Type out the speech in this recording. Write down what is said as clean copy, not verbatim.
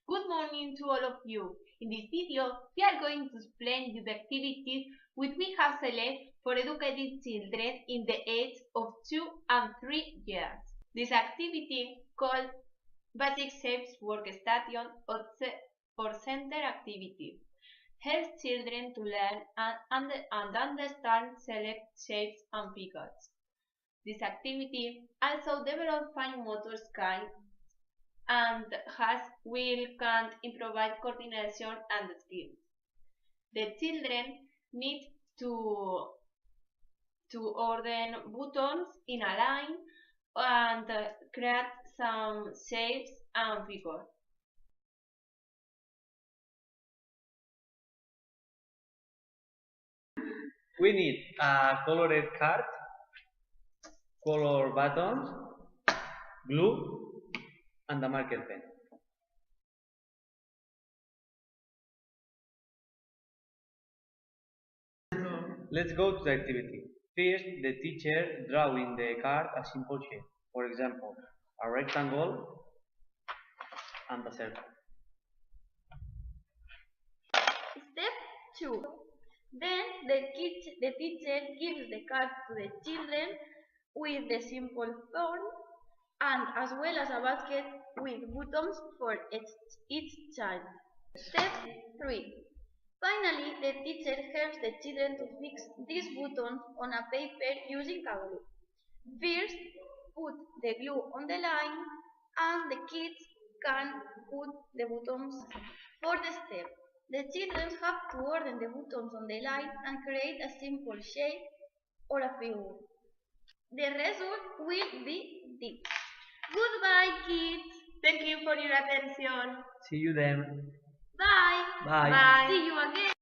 Good morning to all of you. In this video, we are going to explain you the activities which we have selected for educating children in the age of 2 and 3 years. This activity, called Basic Shapes Workstation or Center Activity, helps children to learn and understand select shapes and figures. This activity also develops fine motor skills and has will can improvise coordination and skills. The children need to order buttons in a line and create some shapes and figures. We need a colored card, color buttons, glue, and a marker pen. Let's go to the activity. First, the teacher draws in the card a simple shape. For example, a rectangle and a circle. Step 2. Then the teacher gives the card to the children with the simple form and as well as a basket with buttons for each child. Step 3. Finally, the teacher helps the children to fix these buttons on a paper using a glue. First, put the glue on the line and the kids can put the buttons for the step. The children have to order the buttons on the line and create a simple shape or a figure. The result will be this. Goodbye, kids. Thank you for your attention. See you then. Bye. Bye. Bye. See you again.